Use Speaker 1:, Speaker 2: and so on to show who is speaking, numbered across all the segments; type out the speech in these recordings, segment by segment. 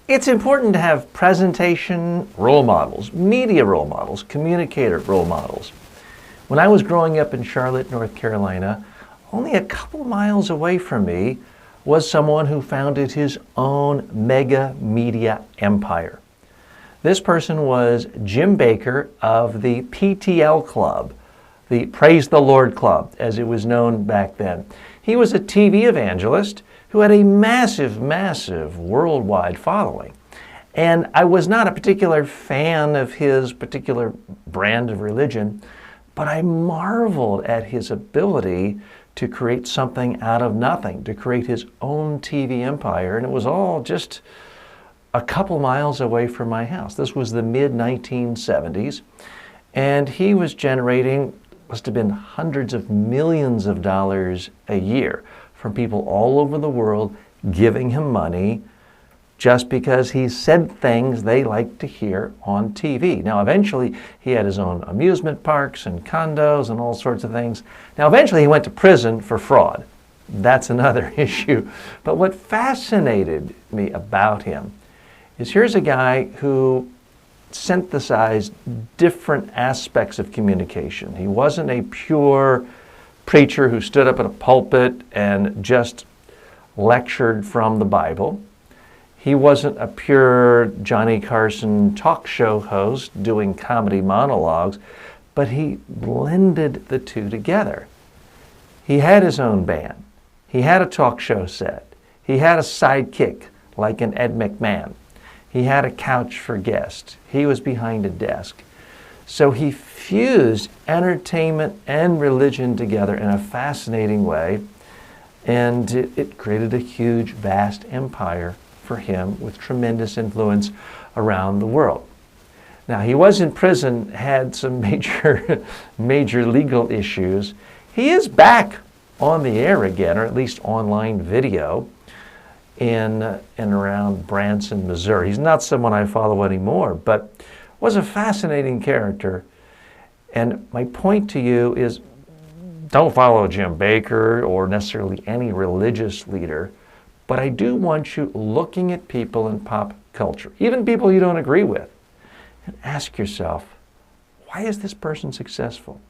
Speaker 1: It's important to have presentation role models, media role models, communicator role models. When I was growing up in Charlotte, North Carolina, only a couple miles away from me was someone who founded his own mega media empire. This person was Jim Bakker of the PTL Club, the Praise the Lord Club, as it was known back then. He was a TV evangelist who had a massive, massive worldwide following. And I was not a particular fan of his particular brand of religion, but I marveled at his ability to create something out of nothing, to create his own TV empire. And it was all just a couple miles away from my house. This was the mid-1970s. And he was generating, must have been hundreds of millions of dollars a year from people all over the world giving him money just because he said things they liked to hear on TV. Now, eventually, he had his own amusement parks and condos and all sorts of things. Now, eventually, he went to prison for fraud. That's another issue. But what fascinated me about him is here's a guy who synthesized different aspects of communication. He wasn't a pure preacher who stood up at a pulpit and just lectured from the Bible. He wasn't a pure Johnny Carson talk show host doing comedy monologues, but he blended the two together. He had his own band. He had a talk show set. He had a sidekick like an Ed McMahon. He had a couch for guests. He was behind a desk. So he fused entertainment and religion together in a fascinating way, and it created a huge, vast empire for him with tremendous influence around the world. Now, he was in prison, had some major legal issues. He is back on the air again, or at least online video, in and around Branson, Missouri. He's not someone I follow anymore, but was a fascinating character. And my point to you is, don't follow Jim Bakker or necessarily any religious leader, but I do want you looking at people in pop culture, even people you don't agree with, and ask yourself, why is this person successful?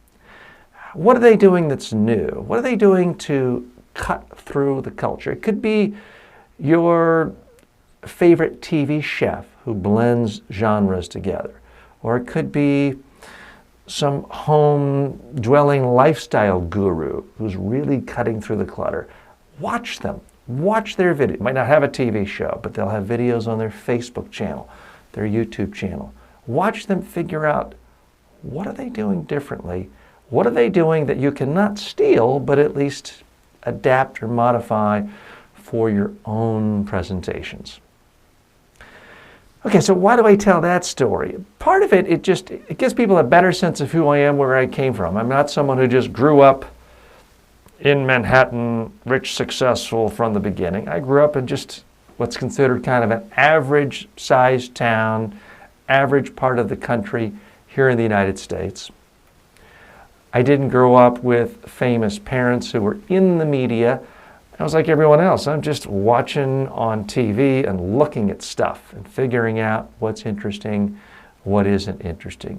Speaker 1: What are they doing that's new? What are they doing to cut through the culture? It could be your favorite TV chef who blends genres together. Or it could be some home-dwelling lifestyle guru who's really cutting through the clutter. Watch them. Watch their video. Might not have a TV show, but they'll have videos on their Facebook channel, their YouTube channel. Watch them figure out, what are they doing differently? What are they doing that you cannot steal, but at least adapt or modify for your own presentations? Okay, so why do I tell that story? Part of it, it gives people a better sense of who I am, where I came from. I'm not someone who just grew up in Manhattan, rich, successful from the beginning. I grew up in just what's considered kind of an average-sized town, average part of the country here in the United States. I didn't grow up with famous parents who were in the media. I was like everyone else. I'm just watching on TV and looking at stuff and figuring out what's interesting, what isn't interesting.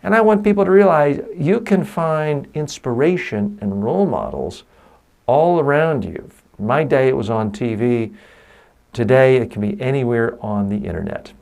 Speaker 1: And I want people to realize you can find inspiration and role models all around you. In my day, it was on TV. Today, it can be anywhere on the internet.